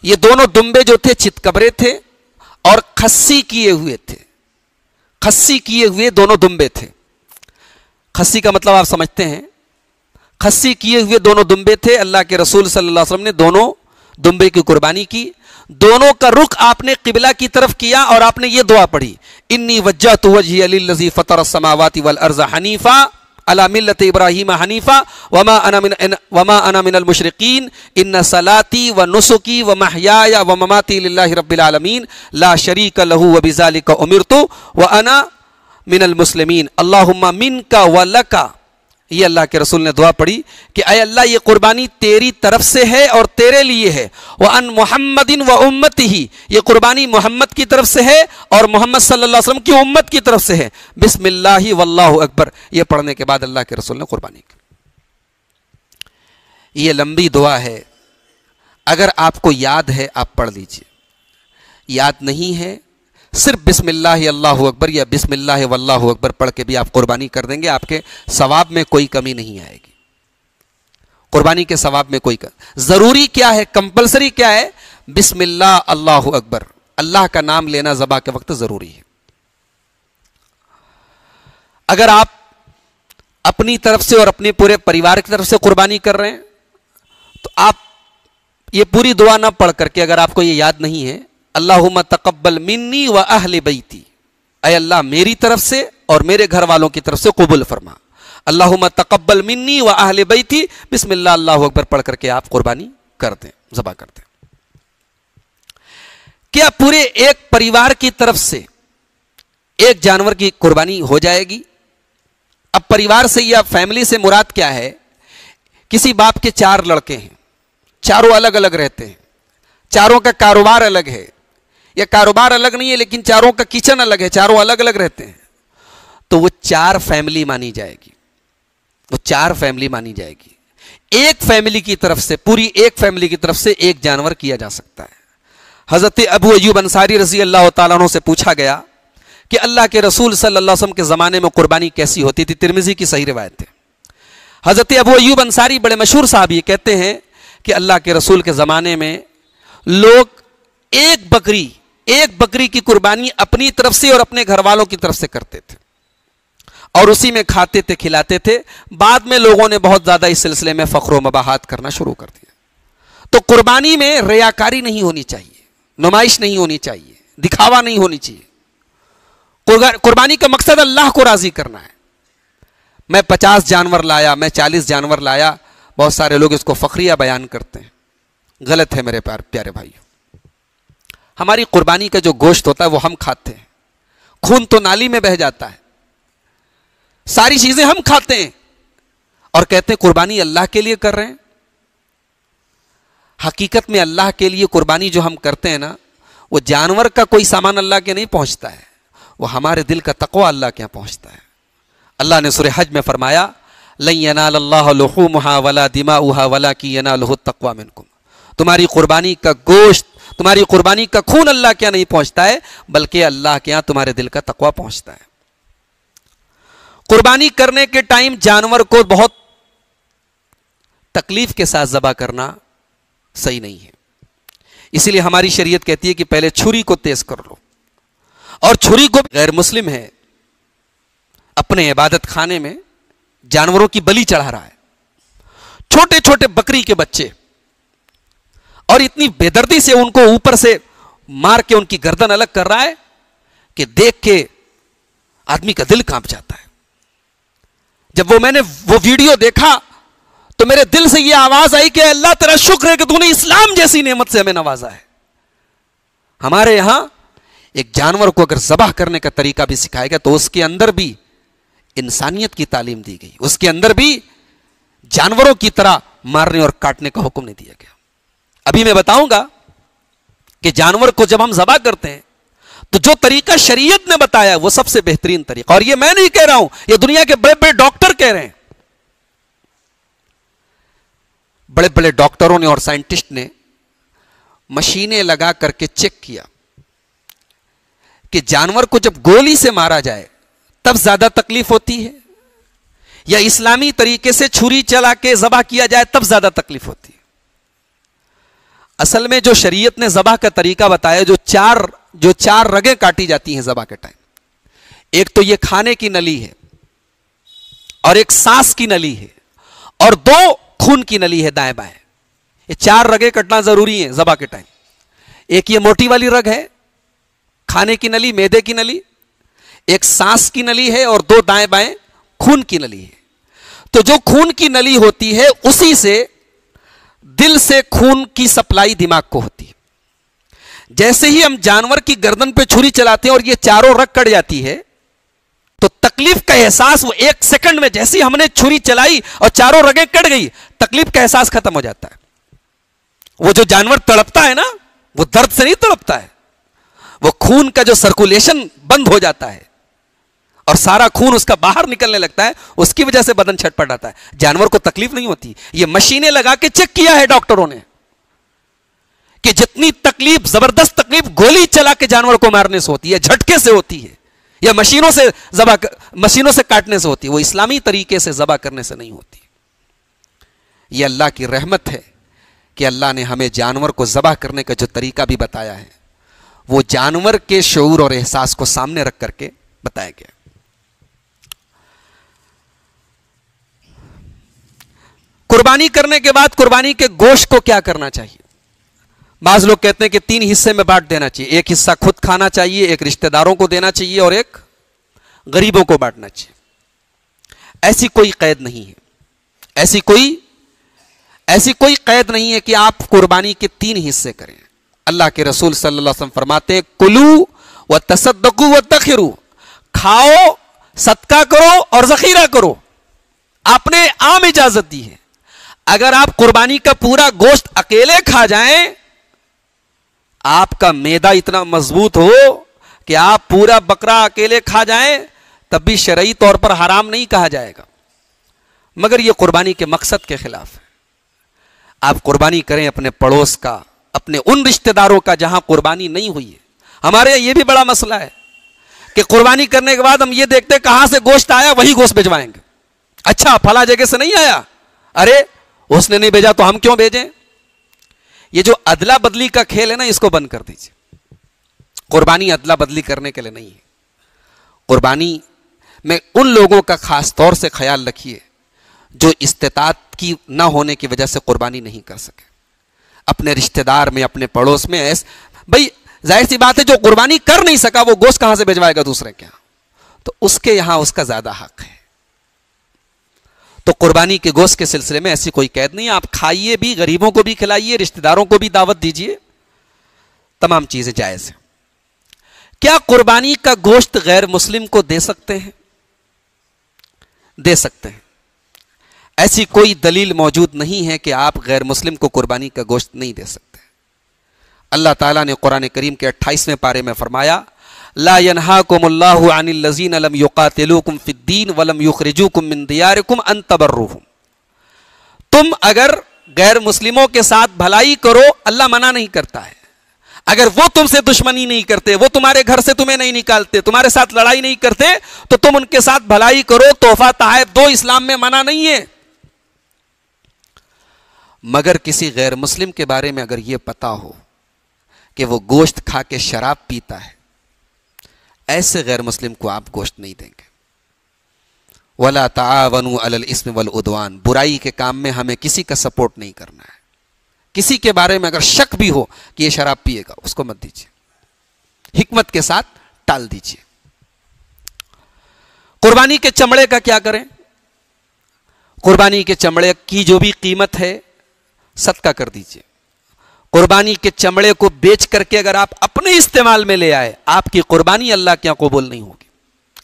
یہ دونوں دمبے جو تھے چتکبرے تھے اور کھسی کیے ہوئے تھے، کھسی کیے ہوئے دونوں دمبے تھے۔ کھسی کا مطلب آپ سمجھتے ہیں، کھسی کیے ہوئے دونوں دمبے تھے۔ اللہ کے رسول صلی اللہ علیہ وسلم نے دونوں دمبے کی قربانی کی۔ دونوں کا رخ آپ نے قبلہ کی طرف کیا اور آپ نے یہ دعا پڑھی انی وجہت وجہی للذی فطر السماوات والارض حنیفا علی ملت ابراہیم حنیفا وما انا من المشرقین ان صلاتی ونسکی ومحیای ومماتی للہ رب العالمین لا شریک لہ وبذالک امرت وانا من المسلمین اللہم منک ولک۔ یہ اللہ کے رسول نے دعا پڑھی کہ اے اللہ یہ قربانی تیری طرف سے ہے اور تیرے لیے ہے، وَأَن مُحَمَّدٍ وَأُمَّتِهِ، یہ قربانی محمد کی طرف سے ہے اور محمد صلی اللہ علیہ وسلم کی امت کی طرف سے ہے، بسم اللہ واللہ اکبر، یہ پڑھنے کے بعد اللہ کے رسول نے قربانی کی۔ یہ لمبی دعا ہے، اگر آپ کو یاد ہے آپ پڑھ لیجئے، یاد نہیں ہے صرف بسم اللہ اللہ اکبر یا بسم اللہ واللہ اکبر پڑھ کے بھی آپ قربانی کر دیں گے، آپ کے ثواب میں کوئی کمی نہیں آئے گی۔ قربانی کے ثواب میں کوئی کمی۔ ضروری کیا ہے، کمپلسری کیا ہے؟ بسم اللہ اللہ اکبر، اللہ کا نام لینا ذبح کے وقت ضروری ہے۔ اگر آپ اپنی طرف سے اور اپنے پورے پریوار کی طرف سے قربانی کر رہے ہیں تو آپ یہ پوری دعا نہ پڑھ کر کے، اگر آپ کو یہ یاد نہیں ہے، اللہم تقبل منی و اہل بیتی، اے اللہ میری طرف سے اور میرے گھر والوں کی طرف سے قبول فرما، اللہم تقبل منی و اہل بیتی، بسم اللہ اللہ اکبر پڑھ کر کے آپ قربانی کر دیں، ذبح کر دیں۔ کیا پورے ایک پریوار کی طرف سے ایک جانور کی قربانی ہو جائے گی؟ اب پریوار سے یا فیملی سے مراد کیا ہے؟ کسی باپ کے 4 لڑکے ہیں، چاروں الگ الگ رہتے ہیں، چاروں کا کاروبار الگ ہے، یا کاروبار الگ نہیں ہے لیکن چاروں کا کچن الگ ہے، چاروں الگ الگ رہتے ہیں، تو وہ 4 فیملی مانی جائے گی، وہ 4 فیملی مانی جائے گی۔ ایک فیملی کی طرف سے، پوری ایک فیملی کی طرف سے ایک جانور کیا جا سکتا ہے۔ حضرت ابو ایوب انصاری رضی اللہ تعالیٰ عنہ سے پوچھا گیا کہ اللہ کے رسول صلی اللہ علیہ وسلم کے زمانے میں قربانی کیسی ہوتی تھی. ترمذی کی صحیح روایت ہے. حضرت ابو ایوب انصاری بڑے مشہور صحابی کہتے ہیں کہ اللہ کے رسول کے زمانے میں لوگ ایک بکری کی قربانی اپنی طرف سے اور اپنے گھر والوں کی طرف سے کرتے تھے اور اسی میں کھاتے تھے, کھلاتے تھے. بعد میں لوگوں نے بہت زیادہ اس سلسلے میں فخر و مباحات کرنا شروع کر دیا. تو قربانی میں ریاکاری نہیں ہونی چاہیے, نمائش نہیں ہونی چاہیے, دکھاوا نہیں ہونی چاہیے. قربانی کا مقصد اللہ کو راضی کرنا ہے. میں 50 جانور لایا, میں 40 جانور لایا, بہت سارے لوگ اس کو فخریہ بیان کرتے ہیں. غلط ہے میرے پیارے بھائیو. ہماری قربانی کا جو گوشت ہوتا ہے وہ ہم کھاتے ہیں. خون تو نالی میں بہہ جاتا ہے, ساری چیزیں ہم کھاتے ہیں اور کہتے ہیں قربانی اللہ کے لیے کر رہے ہیں. حقیقت میں اللہ کے لیے قربانی جو ہم کرتے ہیں نا, وہ جانور کا کوئی سامان اللہ کے نہیں پہنچتا ہے, وہ ہمارے دل کا تقوی اللہ کے یہاں پہنچتا ہے. اللہ نے سورہ حج میں فرمایا لن ینال اللہ لحومها ولا دماؤها ولکن ینالہ التقوی منکم. تمہاری قربانی کا گوشت, تمہاری قربانی کا خون اللہ کے یہاں نہیں پہنچتا ہے, بلکہ اللہ کے یہاں تمہارے دل کا تقوی پہنچتا ہے. قربانی کرنے کے ٹائم جانور کو بہت تکلیف کے ساتھ ذبح کرنا صحیح نہیں ہے. اسی لیے ہماری شریعت کہتی ہے کہ پہلے چھری کو تیز کر لو, اور چھری کو غیر مسلم ہے اپنے عبادت خانے میں جانوروں کی بلی چڑھا رہا ہے, چھوٹے چھوٹے بکری کے بچے, اور اتنی بے دردی سے ان کو اوپر سے مار کے ان کی گردن الگ کر رہا ہے کہ دیکھ کے آدمی کا دل کانپ جاتا ہے. جب میں نے وہ ویڈیو دیکھا تو میرے دل سے یہ آواز آئی کہ اللہ تیرا شکر ہے کہ تو نے اسلام جیسی نعمت سے ہمیں نوازا ہے. ہمارے یہاں ایک جانور کو اگر ذبح کرنے کا طریقہ بھی سکھایا گیا تو اس کے اندر بھی انسانیت کی تعلیم دی گئی, اس کے اندر بھی جانوروں کی طرح مارنے اور کاٹنے کا حکم نہیں دیا گیا. ابھی میں بتاؤں گا کہ جانور کو جب ہم ذبح کرتے ہیں تو جو طریقہ شریعت نے بتایا وہ سب سے بہترین طریقہ, اور یہ میں نہیں کہہ رہا ہوں, یہ دنیا کے بڑے بڑے ڈاکٹر کہہ رہے ہیں. بڑے بڑے ڈاکٹروں نے اور سائنٹسٹ نے مشینیں لگا کر کے چیک کیا کہ جانور کو جب گولی سے مارا جائے تب زیادہ تکلیف ہوتی ہے یا اسلامی طریقے سے چھری چلا کے ذبح کیا جائے تب زیادہ تکلیف ہوتی ہے. اصل میں جو شریعت نے ذبح کا طریقہ بتایا, جو چار رگیں کاٹی جاتی ہیں ذبح کے ٹائم, ایک تو یہ کھانے کی نلی ہے, اور ایک سانس کی نلی ہے, اور 2 خون کی نلی ہے دائیں بائیں. یہ 4 رگیں کٹنا ضروری ہیں ذبح کے ٹائم. ایک یہ موٹی والی رگ ہے کھانے کی نلی, میدے کی نلی, ایک سانس کی نلی ہے, اور 2 دائیں بائیں خون کی نلی ہے. تو جو خون کی نلی ہوتی ہے اسی سے دل سے خون کی سپلائی دماغ کو ہوتی ہے. جیسے ہی ہم جانور کی گردن پہ چھری چلاتے ہیں اور یہ چاروں رگ کٹ جاتی ہے تو تکلیف کا احساس وہ 1 سیکنڈ میں, جیسے ہی ہم نے چھری چلائی اور چاروں رگیں کٹ گئی, تکلیف کا احساس ختم ہو جاتا ہے. وہ جو جانور تڑپتا ہے نا, وہ درد سے نہیں تڑپتا ہے, وہ خون کا جو سرکولیشن بند ہو جاتا ہے اور سارا خون اس کا باہر نکلنے لگتا ہے, اس کی وجہ سے بدن چھٹپٹ آتا ہے. جانور کو تکلیف نہیں ہوتی. یہ مشینیں لگا کے چیک کیا ہے ڈاکٹروں نے کہ جتنی تکلیف, زبردست تکلیف گولی چلا کے جانور کو مارنے سے ہوتی ہے, جھٹکے سے ہوتی ہے, یا مشینوں سے کاٹنے سے ہوتی ہے, وہ اسلامی طریقے سے ذبح کرنے سے نہیں ہوتی. یہ اللہ کی رحمت ہے کہ اللہ نے ہمیں جانور کو ذبح کرنے کا جو طریقہ بھی بتایا ہے وہ جانور کے شعور اور احساس کو سامنے رکھ کر کے بتایا گیا. قربانی کرنے کے بعد قربانی کے گوشت کو کیا کرنا چاہیے؟ بعض لوگ کہتے ہیں کہ 3 حصے میں بانٹ دینا چاہیے. ایک حصہ خود کھانا چاہیے, ایک رشتہ داروں کو دینا چاہیے, اور ایک غریبوں کو بانٹنا چاہیے. ایسی کوئی قید نہیں ہے, ایسی کوئی قید نہیں ہے کہ آپ قربانی کے 3 حصے کریں. اللہ کے رسول صلی اللہ علیہ وسلم فرماتے ہیں کلو و تصدقو و تخرو, کھاؤ, صدقہ کرو اور ذخیرہ کرو. آپ نے عام اجازت دی ہے. اگر آپ قربانی کا پورا گوشت اکیلے کھا جائیں, آپ کا معدہ اتنا مضبوط ہو کہ آپ پورا بکرا اکیلے کھا جائیں تب بھی شرعی طور پر حرام نہیں کہا جائے گا, مگر یہ قربانی کے مقصد کے خلاف ہے. آپ قربانی کریں اپنے پڑوس کا, اپنے ان رشتہ داروں کا جہاں قربانی نہیں ہوئی ہے. ہمارے یہ بھی بڑا مسئلہ ہے کہ قربانی کرنے کے بعد ہم یہ دیکھتے کہاں سے گوشت آیا وہی گوشت بھجوائیں گے. اچھا فلاں جگہ سے نہیں آیا, ارے اس نے نہیں بھیجا تو ہم کیوں بھیجیں. یہ جو ادلا بدلی کا کھیل ہے نا, اس کو بند کر دیجیے. قربانی ادلا بدلی کرنے کے لیے نہیں ہے. قربانی میں ان لوگوں کا خاص طور سے خیال رکھیے جو استطاعت کی نہ ہونے کی وجہ سے قربانی نہیں کر سکے. اپنے رشتہ دار میں, اپنے پڑوس میں بھائی ظاہر سی بات ہے, جو قربانی کر نہیں سکا وہ گوشت کہاں سے بھجوائے گا دوسرے کے یہاں, تو اس کے یہاں اس کا زیادہ حق ہے. تو قربانی کے گوشت کے سلسلے میں ایسی کوئی قید نہیں ہے. آپ کھائیے بھی, غریبوں کو بھی کھلائیے, رشتہ داروں کو بھی دعوت دیجیے, تمام چیزیں جائز ہیں. کیا قربانی کا گوشت غیر مسلم کو دے سکتے ہیں؟ دے سکتے ہیں. ایسی کوئی دلیل موجود نہیں ہے کہ آپ غیر مسلم کو قربانی کا گوشت نہیں دے سکتے. اللہ تعالیٰ نے قرآن کریم کے 28ویں پارے میں فرمایا, لا ينهاكم الله عن الذين لم يقاتلوكم في الدين ولم يخرجوكم من دياركم ان تبروهم. تم اگر غیر مسلموں کے ساتھ بھلائی کرو, اللہ منع نہیں کرتا ہے. اگر وہ تم سے دشمنی نہیں کرتے, وہ تمہارے گھر سے تمہیں نہیں نکالتے, تمہارے ساتھ لڑائی نہیں کرتے, تو تم ان کے ساتھ بھلائی کرو, تحفہ تحائف دو, اسلام میں منع نہیں ہے. مگر کسی غیر مسلم کے بارے میں اگر یہ پتا ہو کہ وہ گوشت کھا کے شراب پیتا ہے, ایسے غیر مسلم کو آپ گوشت نہیں دیں گے. وَلَا تَعَاوَنُوا عَلَى الْإِثْمِ وَالْعُدْوَانِ. برائی کے کام میں ہمیں کسی کا سپورٹ نہیں کرنا ہے. کسی کے بارے میں اگر شک بھی ہو کہ یہ شراب پیے گا, اس کو مت دیجیے, حکمت کے ساتھ ٹال دیجیے. قربانی کے چمڑے کا کیا کریں؟ قربانی کے چمڑے کی جو بھی قیمت ہے صدقہ کر دیجیے. قربانی کے چمڑے کو بیچ کر کے اگر آپ اپنے استعمال میں لے آئے, آپ کی قربانی اللہ کے یہاں قبول نہیں ہوگی.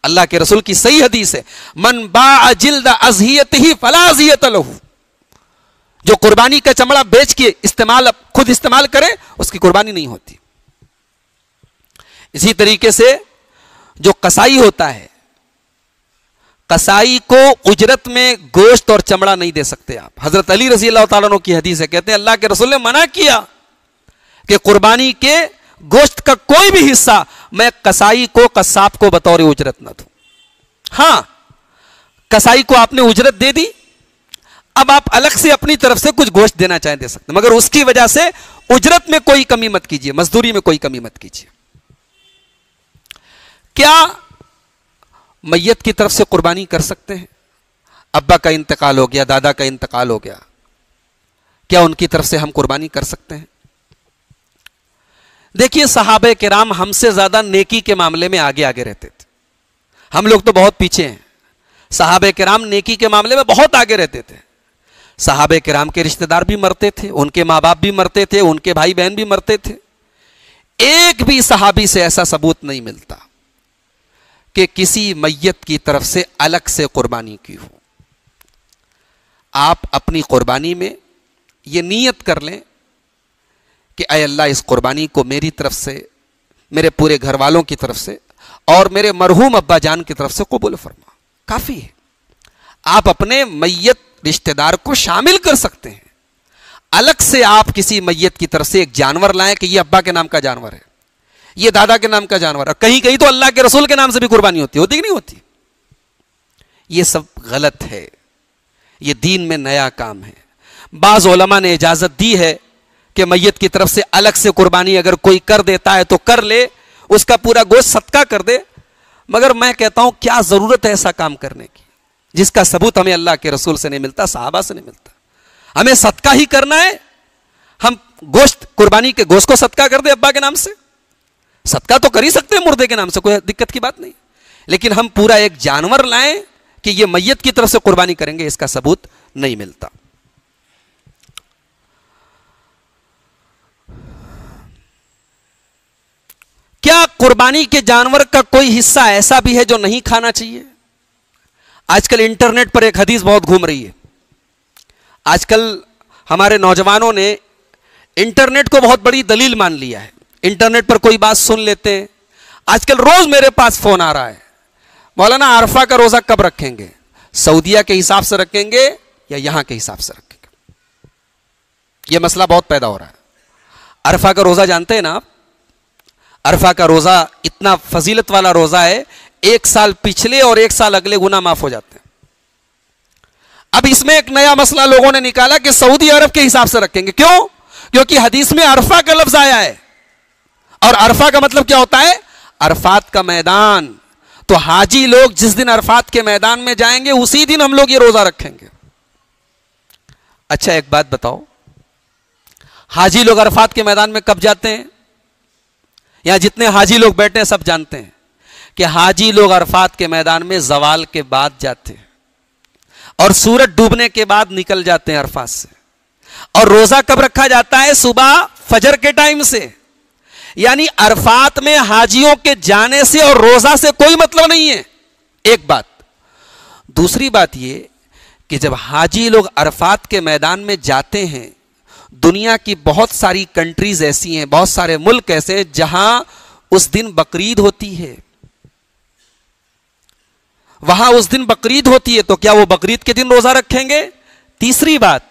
اللہ کے رسول کی صحیح حدیث ہے, من باع جلد اضحیتہ فلا اضحیۃ لہ. جو قربانی کا چمڑا بیچ کے خود استعمال کرے, اس کی قربانی نہیں ہوتی. اسی طریقے سے جو قصائی ہوتا ہے, قصائی کو اجرت میں گوشت اور چمڑا نہیں دے سکتے آپ. حضرت علی رضی اللہ تعالیٰ عنہ کی حدیث ہے, کہتے ہیں اللہ کے رسول نے منع کیا کہ قربانی کے گوشت کا کوئی بھی حصہ میں قصائی کو, قصاب کو بطور اجرت نہ دوں. ہاں قصائی کو آپ نے اجرت دے دی, اب آپ الگ سے اپنی طرف سے کچھ گوشت دینا چاہیں دے سکتے, مگر اس کی وجہ سے اجرت میں کوئی کمی مت کیجیے, مزدوری میں کوئی کمی مت کیجیے. کیا میت کی طرف سے قربانی کر سکتے ہیں؟ ابا کا انتقال ہو گیا, دادا کا انتقال ہو گیا, کیا ان کی طرف سے ہم قربانی کر سکتے ہیں؟ دیکھیے صحابہ کرام ہم سے زیادہ نیکی کے معاملے میں آگے آگے رہتے تھے. ہم لوگ تو بہت پیچھے ہیں. صحابہ کرام نیکی کے معاملے میں بہت آگے رہتے تھے. صحابہ کرام کے رشتہ دار بھی مرتے تھے, ان کے ماں باپ بھی مرتے تھے, ان کے بھائی بہن بھی مرتے تھے. ایک بھی صحابی سے ایسا ثبوت نہیں ملتا کہ کسی میت کی طرف سے الگ سے قربانی کی ہو. آپ اپنی قربانی میں یہ نیت کر لیں کہ اے اللہ اس قربانی کو میری طرف سے, میرے پورے گھر والوں کی طرف سے اور میرے مرحوم ابا جان کی طرف سے قبول فرما. کافی ہے. آپ اپنے میت رشتہ دار کو شامل کر سکتے ہیں. الگ سے آپ کسی میت کی طرف سے ایک جانور لائیں کہ یہ ابا کے نام کا جانور ہے, یہ دادا کے نام کا جانور ہے. کہیں کہیں تو اللہ کے رسول کے نام سے بھی قربانی ہوتی کہ نہیں ہوتی؟ یہ سب غلط ہے. یہ دین میں نیا کام ہے. بعض علماء نے اجازت دی ہے کہ میت کی طرف سے الگ سے قربانی اگر کوئی کر دیتا ہے تو کر لے, اس کا پورا گوشت صدقہ کر دے. مگر میں کہتا ہوں کیا ضرورت ہے ایسا کام کرنے کی جس کا ثبوت ہمیں اللہ کے رسول سے نہیں ملتا, صحابہ سے نہیں ملتا. ہمیں صدقہ ہی کرنا ہے. ہم گوشت, قربانی کے گوشت کو صدقہ کر دے ابا کے نام سے, صدقہ تو کر ہی سکتے ہیں مردے کے نام سے, کوئی دقت کی بات نہیں. لیکن ہم پورا ایک جانور لائیں کہ یہ میت کی طرف سے قربانی کریں گے, اس کا ثبوت نہیں ملتا. کیا قربانی کے جانور کا کوئی حصہ ایسا بھی ہے جو نہیں کھانا چاہیے؟ آج کل انٹرنیٹ پر ایک حدیث بہت گھوم رہی ہے. آج کل ہمارے نوجوانوں نے انٹرنیٹ کو بہت بڑی دلیل مان لیا ہے. انٹرنیٹ پر کوئی بات سن لیتے ہیں. آج کل روز میرے پاس فون آ رہا ہے, مولانا عرفہ کا روزہ کب رکھیں گے؟ سعودیہ کے حساب سے رکھیں گے یا یہاں کے حساب سے رکھیں گے؟ یہ مسئلہ بہت پیدا ہو رہا ہے. عرفہ کا روزہ جانتے ہیں نا آپ؟ عرفہ کا روزہ اتنا فضیلت والا روزہ ہے، 1 سال پچھلے اور 1 سال اگلے گناہ معاف ہو جاتے ہیں۔ اب اس میں ایک نیا مسئلہ لوگوں نے نکالا کہ سعودی عرب کے حساب سے رکھیں گے، کیوں؟ کیونکہ حدیث میں عرفہ کا لفظ آیا ہے، اور عرفہ کا مطلب کیا ہوتا ہے؟ عرفات کا میدان۔ تو حاجی لوگ جس دن عرفات کے میدان میں جائیں گے اسی دن ہم لوگ یہ روزہ رکھیں گے۔ اچھا ایک بات بتاؤ، حاجی لوگ عرفات کے میدان میں کب جاتے ہیں؟ یہاں جتنے حاجی لوگ بیٹھے ہیں سب جانتے ہیں کہ حاجی لوگ عرفات کے میدان میں زوال کے بعد جاتے ہیں اور سورج ڈوبنے کے بعد نکل جاتے ہیں عرفات سے۔ اور روزہ کب رکھا جاتا ہے؟ صبح فجر کے ٹائم سے۔ یعنی عرفات میں حاجیوں کے جانے سے اور روزہ سے کوئی مطلب نہیں ہے، ایک بات۔ دوسری بات یہ کہ جب حاجی لوگ عرفات کے میدان میں جاتے ہیں، دنیا کی بہت ساری کنٹریز ایسی ہیں، بہت سارے ملک ایسے ہیں جہاں اس دن بقرعید ہوتی ہے، وہاں اس دن بقرعید ہوتی ہے، تو کیا وہ بقرعید کے دن روزہ رکھیں گے؟ تیسری بات،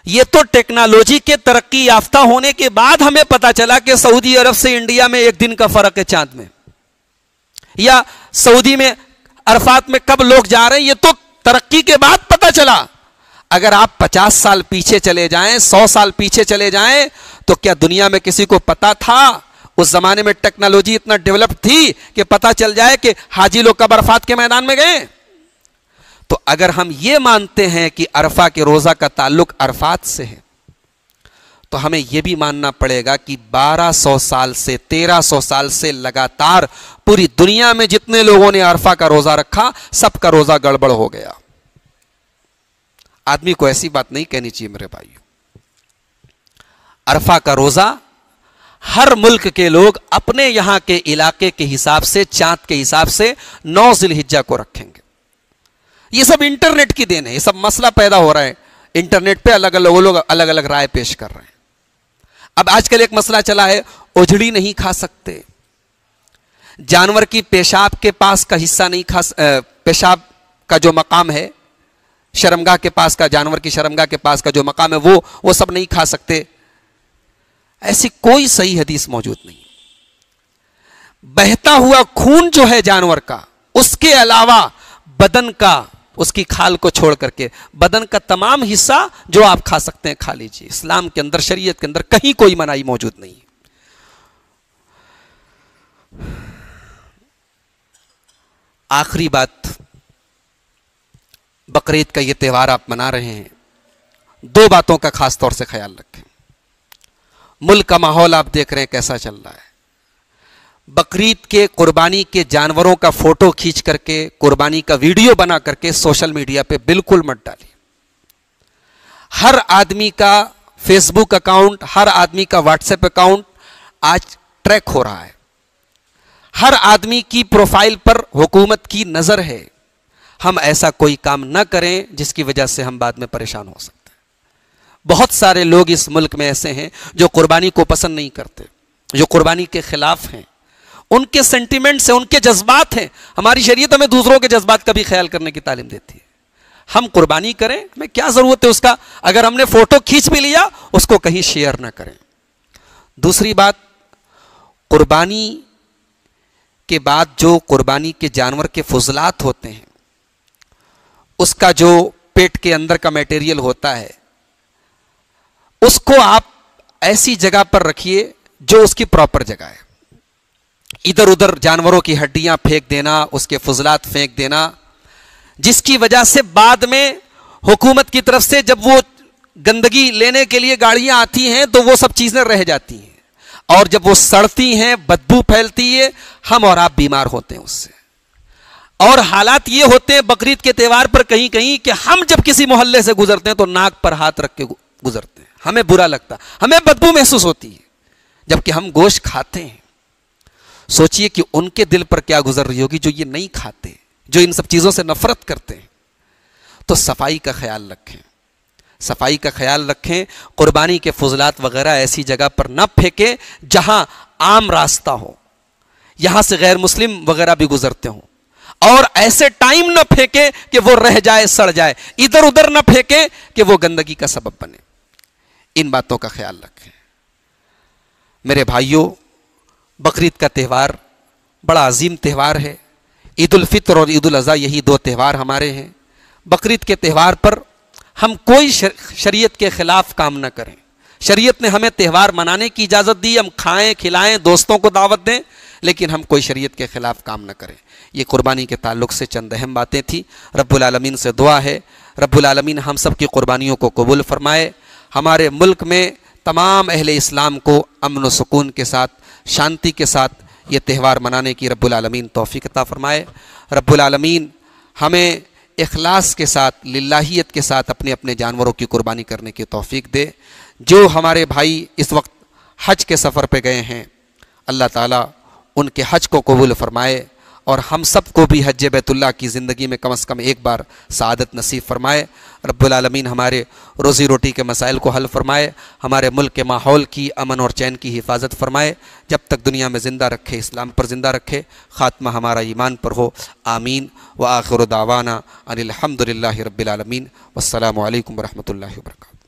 یہ تو ٹیکنالوجی کے ترقی یافتہ ہونے کے بعد ہمیں پتا چلا کہ سعودی عرب سے انڈیا میں 1 دن کا فرق ہے چاند میں، یا سعودی میں عرفات میں کب لوگ جا رہے ہیں، یہ تو ترقی کے بعد پتا چلا۔ اگر آپ 50 سال پیچھے چلے جائیں، 100 سال پیچھے چلے جائیں، تو کیا دنیا میں کسی کو پتا تھا؟ اس زمانے میں ٹیکنالوجی اتنا ڈیولپ تھی کہ پتا چل جائے کہ حاجی لوگ کب عرفات کے میدان میں گئے؟ تو اگر ہم یہ مانتے ہیں کہ عرفہ کے روزہ کا تعلق عرفات سے ہے، تو ہمیں یہ بھی ماننا پڑے گا کہ 1200 سال سے 1300 سال سے لگاتار پوری دنیا میں جتنے لوگوں نے عرفہ کا روزہ رکھا، سب کا روزہ گڑبڑ ہو گیا۔ آدمی کو ایسی بات نہیں کہنی چاہیے میرے بھائیو۔ عرفہ کا روزہ ہر ملک کے لوگ اپنے یہاں کے علاقے کے حساب سے، چاند کے حساب سے 9 ذی الحجہ کو رکھیں گے۔ یہ سب انٹرنیٹ کی دین ہے، یہ سب مسئلہ پیدا ہو رہا ہے انٹرنیٹ پہ، لوگ الگ الگ رائے پیش کر رہے ہیں۔ اب آج کل ایک مسئلہ چلا ہے، اجڑی نہیں کھا سکتے، جانور کی پیشاب کے پاس کا حصہ نہیں کھا، پیشاب کا جو مقام ہے شرمگاہ کے پاس کا، جانور کی شرمگاہ کے پاس کا جو مقام ہے وہ سب نہیں کھا سکتے۔ ایسی کوئی صحیح حدیث موجود نہیں۔ بہتا ہوا خون جو ہے جانور کا، اس کے علاوہ بدن کا، اس کی کھال کو چھوڑ کر کے بدن کا تمام حصہ جو آپ کھا سکتے ہیں کھا لیجیے۔ اسلام کے اندر، شریعت کے اندر کہیں کوئی منائی موجود نہیں ہے۔ آخری بات، بقرعید کا یہ تہوار آپ منا رہے ہیں، 2 باتوں کا خاص طور سے خیال رکھیں۔ ملک کا ماحول آپ دیکھ رہے ہیں کیسا چل رہا ہے۔ بقرعید کے قربانی کے جانوروں کا فوٹو کھینچ کر کے، قربانی کا ویڈیو بنا کر کے سوشل میڈیا پہ بالکل مت ڈالیے۔ ہر آدمی کا فیس بک اکاؤنٹ، ہر آدمی کا واٹس ایپ اکاؤنٹ آج ٹریک ہو رہا ہے۔ ہر آدمی کی پروفائل پر حکومت کی نظر ہے۔ ہم ایسا کوئی کام نہ کریں جس کی وجہ سے ہم بعد میں پریشان ہو سکتے ہیں۔ بہت سارے لوگ اس ملک میں ایسے ہیں جو قربانی کو پسند نہیں کرتے، جو قربانی کے خلاف ہیں، ان کے سینٹیمنٹس ہیں، ان کے جذبات ہیں۔ ہماری شریعت ہمیں دوسروں کے جذبات کا بھی خیال کرنے کی تعلیم دیتی ہے۔ ہم قربانی کریں، ہمیں کیا ضرورت ہے اس کا؟ اگر ہم نے فوٹو کھینچ بھی لیا، اس کو کہیں شیئر نہ کریں۔ دوسری بات، قربانی کے بعد جو قربانی کے جانور کے فضلات ہوتے ہیں، اس کا جو پیٹ کے اندر کا میٹیریل ہوتا ہے، اس کو آپ ایسی جگہ پر رکھیے جو اس کی پراپر جگہ ہے۔ ادھر ادھر جانوروں کی ہڈیاں پھینک دینا، اس کے فضلات پھینک دینا، جس کی وجہ سے بعد میں حکومت کی طرف سے جب وہ گندگی لینے کے لیے گاڑیاں آتی ہیں تو وہ سب چیزیں رہ جاتی ہیں، اور جب وہ سڑتی ہیں، بدبو پھیلتی ہے، ہم اور آپ بیمار ہوتے ہیں اس سے۔ اور حالات یہ ہوتے ہیں بقرعید کے تہوار پر کہیں کہیں کہ ہم جب کسی محلے سے گزرتے ہیں تو ناک پر ہاتھ رکھ کے گزرتے ہیں، ہمیں برا لگتا، ہمیں بدبو محسوس ہوتی ہے، جبکہ ہم گوشت کھاتے ہیں۔ سوچئے کہ ان کے دل پر کیا گزر رہی ہوگی جو یہ نہیں کھاتے، جو ان سب چیزوں سے نفرت کرتے ہیں۔ تو صفائی کا خیال رکھیں، صفائی کا خیال رکھیں، قربانی کے فضلات وغیرہ ایسی جگہ پر نہ پھینکیں جہاں عام راستہ ہو، یہاں سے غیر مسلم وغیرہ بھی گزرتے ہوں، اور ایسے ٹائم نہ پھینکیں کہ وہ رہ جائے، سڑ جائے، ادھر ادھر نہ پھینکیں کہ وہ گندگی کا سبب بنے۔ ان باتوں کا خیال رکھیں۔ میرے بھائیوں، بقرعید کا تہوار بڑا عظیم تہوار ہے۔ عید الفطر اور عید الاضحیٰ یہی دو تہوار ہمارے ہیں۔ بقرعید کے تہوار پر ہم کوئی شریعت کے خلاف کام نہ کریں۔ شریعت نے ہمیں تہوار منانے کی اجازت دی، ہم کھائیں کھلائیں، دوستوں کو دعوت دیں، لیکن ہم کوئی شریعت کے خلاف کام نہ کریں۔ یہ قربانی کے تعلق سے چند اہم باتیں تھیں۔ رب العالمین سے دعا ہے رب العالمین ہم سب کی قربانیوں کو قبول فرمائے، ہمارے ملک میں تمام اہل اسلام کو امن و سکون کے ساتھ، شانتی کے ساتھ یہ تہوار منانے کی رب العالمین توفیق عطا فرمائے۔ رب العالمین ہمیں اخلاص کے ساتھ، للہیت کے ساتھ اپنے اپنے جانوروں کی قربانی کرنے کی توفیق دے۔ جو ہمارے بھائی اس وقت حج کے سفر پہ گئے ہیں، اللہ تعالیٰ ان کے حج کو قبول فرمائے، اور ہم سب کو بھی حج بیت اللہ کی زندگی میں کم از کم ایک بار سعادت نصیب فرمائے۔ رب العالمین ہمارے روزی روٹی کے مسائل کو حل فرمائے، ہمارے ملک کے ماحول کی امن اور چین کی حفاظت فرمائے، جب تک دنیا میں زندہ رکھے، اسلام پر زندہ رکھے، خاتمہ ہمارا ایمان پر ہو، آمین۔ وآخر دعوانا ان الحمد للہ رب العالمین، والسلام علیکم ورحمۃ اللہ وبرکاتہ۔